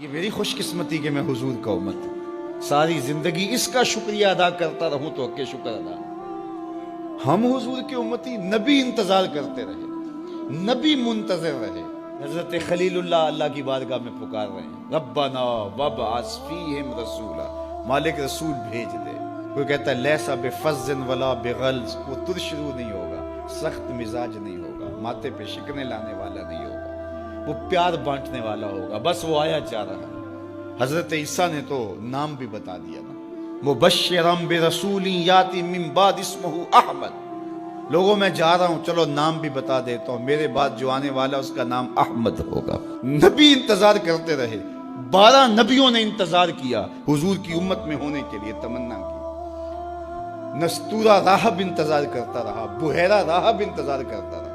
یہ میری خوش قسمتی کہ میں حضور کا امت ہوں، ساری زندگی اس کا شکریہ ادا کرتا رہوں تو کہ شکر ادا۔ ہم حضور کی امتی، نبی انتظار کرتے رہے، نبی منتظر رہے۔ حضرت خلیل اللہ کی بارگاہ میں پکار رہے ہیں، ربنا وابعث فیہم رسولا، مالک رسول بھیج دے۔ کوئی کہتا ہے لیسا بفظ ولا بغلظ، وہ ترشرو نہیں ہوگا، سخت مزاج نہیں ہوگا، ماتھے پہ شکنے لانے والا نہیں ہوگا، وہ پیار بانٹنے والا ہوگا، بس وہ آیا چاہ رہا ہے۔ حضرت عیسیٰ نے تو نام بھی بتا دیا نا، مبشرم برسول یاتی من بعد اسمہ احمد، لوگوں میں جا رہا ہوں، چلو نام بھی بتا دیتا ہوں، میرے بعد جو آنے والا اس کا نام احمد ہوگا۔ نبی انتظار کرتے رہے، 12 نبیوں نے انتظار کیا حضور کی امت میں ہونے کے لیے، تمنا کی۔ نستورہ راہب انتظار کرتا رہا، بحیرہ راہب انتظار کرتا رہا۔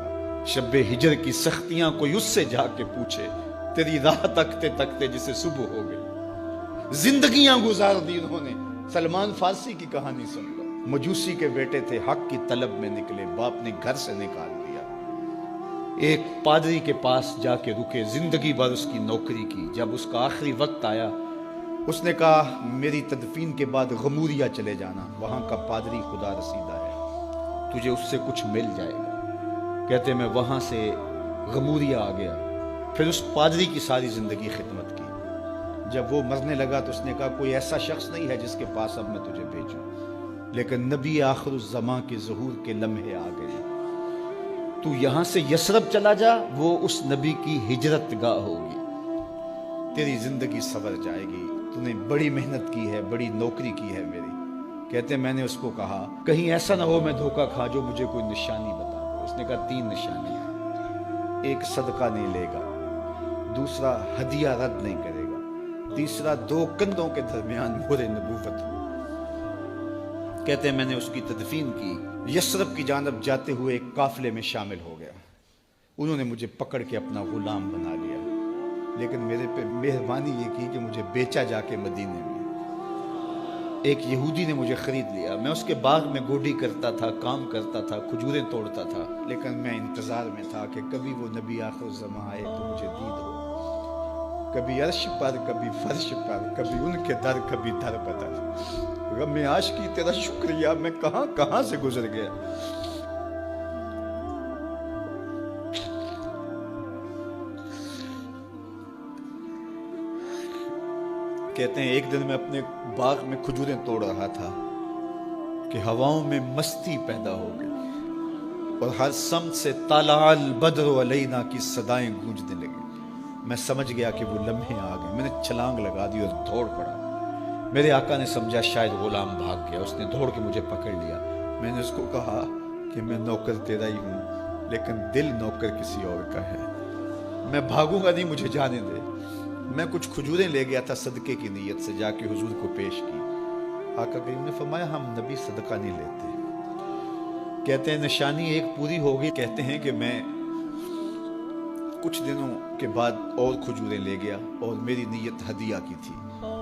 شب ہجر کی سختیاں کوئی اس سے جا کے پوچھے، تیری راہ تکتے تکتے جسے صبح ہو گئی۔ زندگیاں گزار دی انہوں نے۔ سلمان فارسی کی کہانی سن لو، مجوسی کے بیٹے تھے، حق کی طلب میں نکلے، باپ نے گھر سے نکال دیا، ایک پادری کے پاس جا کے رکے، زندگی بھر اس کی نوکری کی۔ جب اس کا آخری وقت آیا، اس نے کہا میری تدفین کے بعد غموریہ چلے جانا، وہاں کا پادری خدا رسیدہ ہے، تجھے اس سے کچھ مل جائے گا۔ کہتے میں وہاں سے غموریہ آ گیا، پھر اس پادری کی ساری زندگی خدمت کی۔ جب وہ مرنے لگا تو اس نے کہا کوئی ایسا شخص نہیں ہے جس کے پاس اب میں تجھے بھیجوں، لیکن نبی آخر الزماں کے ظہور کے لمحے آ گئے، تو یہاں سے یثرب چلا جا، وہ اس نبی کی ہجرت گاہ ہوگی، تیری زندگی سنور جائے گی، تو نے بڑی محنت کی ہے، بڑی نوکری کی ہے میری۔ کہتے میں نے اس کو کہا کہیں ایسا نہ ہو میں دھوکہ کھا جو مجھے کوئی نشانی بتا دے۔ اس نے کہا 3 نشانیاں، ایک صدقہ نہیں لے گا، دوسرا ہدیہ رد نہیں کرے گا، تیسرا 2 کندھوں کے درمیان مہر نبوت ہو۔ کہتے ہیں میں نے اس کی تدفین کی، یثرب کی جانب جاتے ہوئے ایک قافلے میں شامل ہو گیا، انہوں نے مجھے پکڑ کے اپنا غلام بنا لیا، لیکن میرے پہ مہربانی یہ کی کہ مجھے بیچا جا کے مدینے میں۔ ایک یہودی نے مجھے خرید لیا، میں اس کے باغ میں گوڈی کرتا تھا، کام کرتا تھا، کھجوریں توڑتا تھا، لیکن میں انتظار میں تھا کہ کبھی وہ نبی آخر الزماں آئے تو مجھے دید ہو، کبھی عرش پر، کبھی فرش پر، کبھی ان کے در، کبھی در بدر۔ رب میں عاشقی تیرا شکریہ، میں کہاں کہاں سے گزر گیا۔ کہتے ہیں ایک دن میں اپنے باغ میں کھجوریں توڑ رہا تھا کہ ہواؤں میں مستی پیدا ہو گئی، اور ہر سمت سے طلع البدر علینا کی صدائیں گونجنے لگی۔ میں سمجھ گیا کہ وہ لمحے آ گئے، میں نے چھلانگ لگا دی اور دوڑ پڑا۔ میرے آقا نے سمجھا شاید غلام بھاگ گیا، اس نے دوڑ کے مجھے پکڑ لیا۔ میں نے اس کو کہا کہ میں نوکر تیرا ہی ہوں، لیکن دل نوکر کسی اور کا ہے، میں بھاگوں گا نہیں، مجھے جانے دے۔ میں کچھ کھجوریں لے گیا تھا صدقے کی نیت سے، جا کے حضور کو پیش کی۔ آقا کریم نے فرمایا ہم نبی صدقہ نہیں لیتے۔ کہتے ہیں نشانی ایک پوری ہو گئی، کہتے ہیں کہ میں کچھ دنوں کے بعد اور کھجوریں لے گیا، اور میری نیت ہدیہ کی تھی،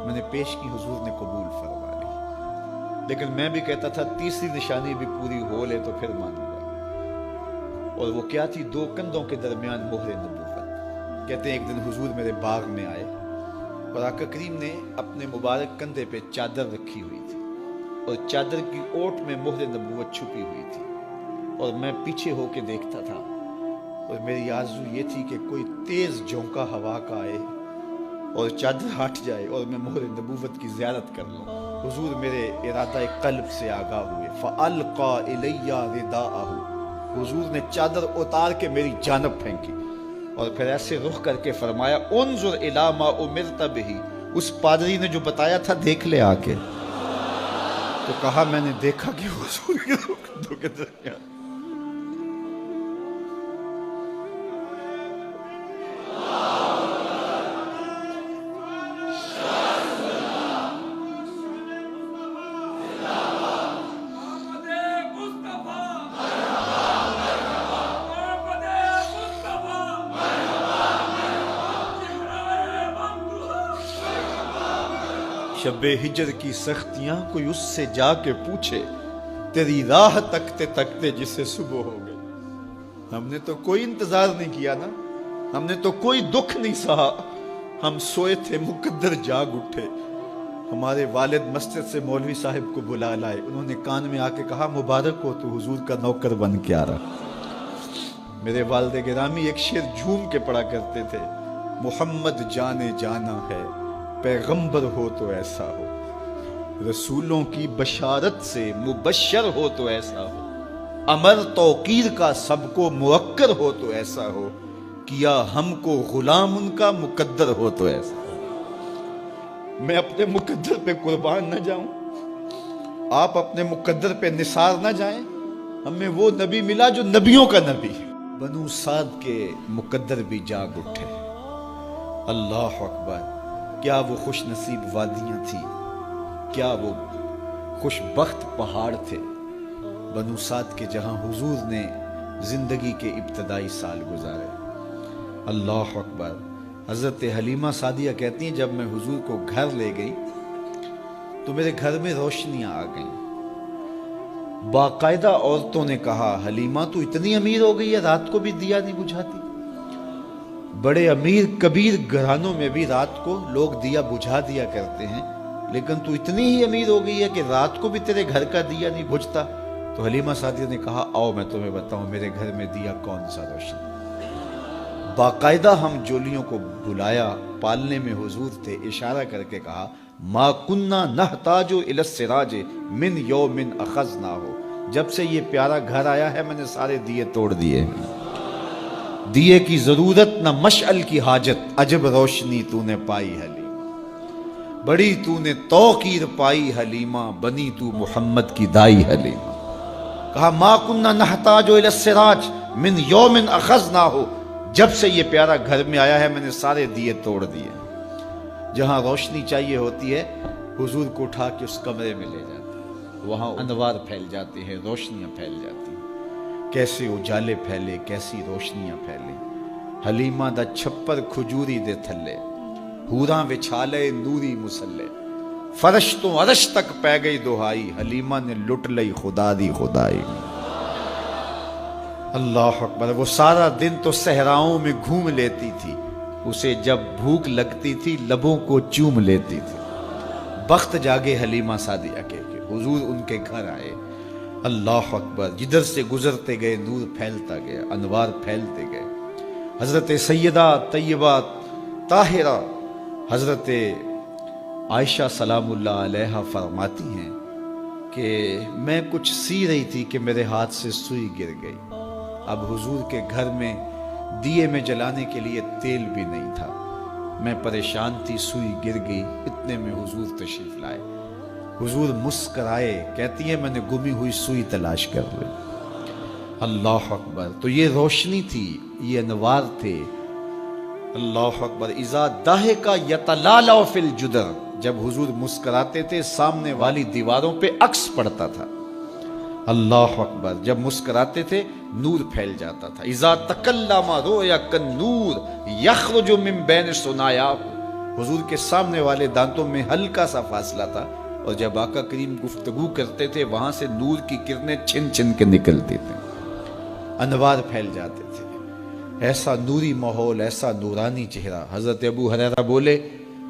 میں نے پیش کی، حضور نے قبول فرما لی۔ لیکن میں بھی کہتا تھا تیسری نشانی بھی پوری ہو لے تو پھر مانوں گا، اور وہ کیا تھی؟ 2 کندھوں کے درمیان مہر نبوت۔ کہتے ہیں ایک دن حضور میرے باغ میں آئے، اور آقا کریم نے اپنے مبارک کندھے پہ چادر رکھی ہوئی تھی، اور چادر کی اوٹ میں مہر نبوت چھپی ہوئی تھی، اور میں پیچھے ہو کے دیکھتا تھا، اور میری آرزو یہ تھی کہ کوئی تیز جھونکا ہوا کا آئے اور چادر ہٹ جائے اور میں مہر نبوت کی زیارت کر لوں۔ حضور میرے ارادہ قلب سے آگاہ ہوئے، فَأَلْقَى إِلَيَّ رِدَاءَهُ، حضور نے چادر اتار کے میری جانب پھینکی، اور پھر ایسے رخ کر کے فرمایا انظر الی ما امرت بہ، اس پادری نے جو بتایا تھا دیکھ لے آ کے۔ تو کہا میں نے دیکھا کہ حضور کے 2 کندھوں کے درمیان۔ شب ہجر کی سختیاں کوئی اس سے جا کے پوچھے، تیری راہ تکتے تکتے جسے صبح ہو گئی۔ ہم نے تو کوئی انتظار نہیں کیا نا، ہم نے تو کوئی دکھ نہیں سہا، ہم سوئے تھے مقدر جاگ اٹھے. ہمارے والد مسجد سے مولوی صاحب کو بلا لائے. انہوں نے کان میں آ کے کہا مبارک ہو تو حضور کا نوکر بن کے آ رہا. میرے والد گرامی ایک شعر جھوم کے پڑھا کرتے تھے, محمد جانے جانا ہے پیغمبر ہو تو ایسا ہو, رسولوں کی بشارت سے مبشر ہو تو ایسا ہو, امر توقیر کا سب کو موکر ہو تو ایسا ہو, کیا ہم کو غلام ان کا مقدر ہو تو ایسا ہو. میں اپنے مقدر پہ قربان نہ جاؤں, آپ اپنے مقدر پہ نثار نہ جائیں. ہمیں وہ نبی ملا جو نبیوں کا نبی. بنو سعد کے مقدر بھی جاگ اٹھے. اللہ اکبر, کیا وہ خوش نصیب وادیاں تھیں, کیا وہ خوش بخت پہاڑ تھے بنو سعد کے, جہاں حضور نے زندگی کے ابتدائی سال گزارے. اللہ اکبر. حضرت حلیمہ سعدیہ کہتی ہیں جب میں حضور کو گھر لے گئی تو میرے گھر میں روشنیاں آ گئیں. باقاعدہ عورتوں نے کہا حلیمہ تو اتنی امیر ہو گئی ہے رات کو بھی دیا نہیں بجھاتی. بڑے امیر کبیر گھرانوں میں بھی رات کو لوگ دیا بجھا دیا کرتے ہیں, لیکن تو اتنی ہی امیر ہو گئی ہے کہ رات کو بھی تیرے گھر کا دیا نہیں بجھتا. تو حلیمہ سعدیہ نے کہا آؤ میں تمہیں بتاؤں میرے گھر میں دیا کون سا روشن. باقاعدہ ہم جولیوں کو بلایا, پالنے میں حضور تھے, اشارہ کر کے کہا ما کننا نحتاج الی السراج من یوم اخذناہ, جب سے یہ پیارا گھر آیا ہے میں نے سارے دیے توڑ دیے. دیے کی ضرورت نہ مشعل کی حاجت, عجب روشنی تو نے پائی حلیمہ, بڑی تو نے توقیر پائی حلیمہ, بنی تو محمد کی دائی حلیمہ. کہا ما کننا نحتاج الی السراج من یوم اخذناہ, جب سے یہ پیارا گھر میں آیا ہے میں نے سارے دیے توڑ دیے. جہاں روشنی چاہیے ہوتی ہے حضور کو اٹھا کے اس کمرے میں لے جاتے ہیں, وہاں انوار پھیل جاتے ہیں, روشنیاں پھیل جاتی ہیں. کیسے اجالے پھیلے, کیسی روشنیاں پھیلیں. حلیمہ دا چھپر کھجوری دے تھلے, حوراں وچھالے نوری مسلے, فرش تو عرش تک پہ گئی دہائی, حلیمہ نے لٹ لئی خدا دی خدائی. اللہ اکبر. وہ سارا دن تو صحراؤں میں گھوم لیتی تھی, اسے جب بھوک لگتی تھی لبوں کو چوم لیتی تھی. بخت جاگے حلیمہ سعدیہ کے حضور ان کے گھر آئے. اللہ اکبر. جدھر سے گزرتے گئے نور پھیلتا گیا, انوار پھیلتے گئے. حضرت سیدہ طیبہ طاہرہ حضرت عائشہ سلام اللہ علیہا فرماتی ہیں کہ میں کچھ سی رہی تھی کہ میرے ہاتھ سے سوئی گر گئی. اب حضور کے گھر میں دیے میں جلانے کے لیے تیل بھی نہیں تھا. میں پریشان تھی, سوئی گر گئی. اتنے میں حضور تشریف لائے. حضور مسکرائے, کہتی ہے میں نے گمی ہوئی سوئی تلاش کر لی. اللہ اکبر. تو یہ روشنی تھی, یہ انوار تھے. اللہ اکبر. اذا ضحک یتلالع فی الجدر, جب حضور مسکراتے تھے سامنے والی دیواروں پہ عکس پڑتا تھا. اللہ اکبر. جب مسکراتے تھے نور پھیل جاتا تھا. اذا تکلم رؤیا کالنور یخرج من بین ثنایا, حضور کے سامنے والے دانتوں میں ہلکا سا فاصلہ تھا, اور جب آقا کریم گفتگو کرتے تھے وہاں سے نور کی کرنیں چھن چھن کے نکلتی تھیں, انوار پھیل جاتے تھے. ایسا نوری ماحول, ایسا نورانی چہرہ. حضرت ابو ہریرہ بولے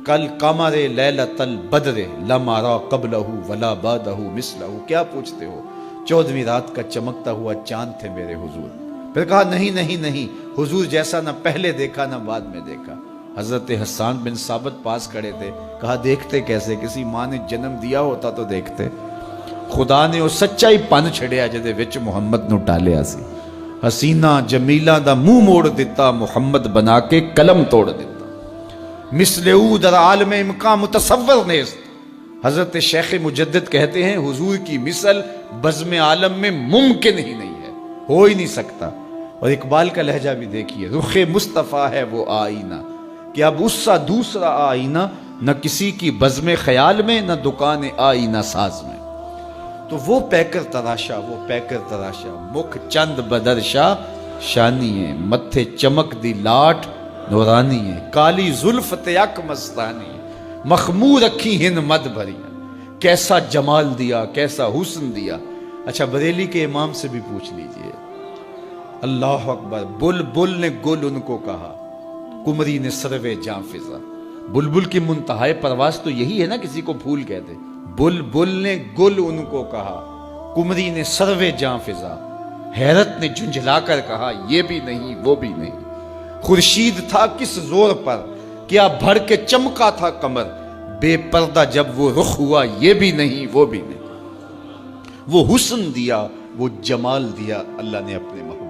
کل قمر لیلۃ البدر لم ارى قبلہ ولا بعدہ مثلہ. کیا پوچھتے ہو, 14ویں رات کا چمکتا ہوا چاند تھے میرے حضور. پھر کہا نہیں نہیں نہیں, حضور جیسا نہ پہلے دیکھا نہ بعد میں دیکھا. حضرت حسان بن ثابت پاس کھڑے تھے. کہا دیکھتے کیسے, کسی ماں نے جنم دیا ہوتا تو دیکھتے. خدا نے وہ سچائی پن چھڑیا جدے وچ محمد نو ٹالیا سی. حسینہ جمیلہ دا منہ موڑ دیتا, محمد بنا کے قلم توڑ دیتا. مثل او در عالم امکان متصور نیست. حضرت شیخ مجدد کہتے ہیں حضور کی مثل بزم عالم میں ممکن ہی نہیں ہے, ہو ہی نہیں سکتا. اور اقبال کا لہجہ بھی دیکھیے, رخ مصطفیٰ ہے وہ آئینہ کہ اب اس سا دوسرا آئینہ, نہ کسی کی بزم خیال میں نہ دکان آئینہ ساز میں. تو وہ پیکر تراشا, وہ پیکر تراشا, مکھ چند بدرشا شانی ہے, متھے چمک دی لاٹ نورانی ہے, کالی زلف تیک مستانی ہے, مخمور رکھی ہن مد بھری. کیسا جمال دیا, کیسا حسن دیا. اچھا بریلی کے امام سے بھی پوچھ لیجئے. اللہ اکبر. بل بل نے گل ان کو کہا, کمری نے سروے جاں فضا. بلبل کی منتہائے پرواز تو یہی ہے نا، کسی کو پھول کہتے۔ بلبل نے گل ان کو کہا، کمری نے سروے جاں فضا، حیرت نے جھنجھلا کر کہا یہ بھی نہیں وہ بھی نہیں۔ خورشید تھا کس زور پر، کیا بھر کے چمکا تھا قمر، بے پردہ جب وہ رخ ہوا یہ بھی نہیں وہ بھی نہیں۔ وہ حسن دیا وہ جمال دیا اللہ نے اپنے محبوب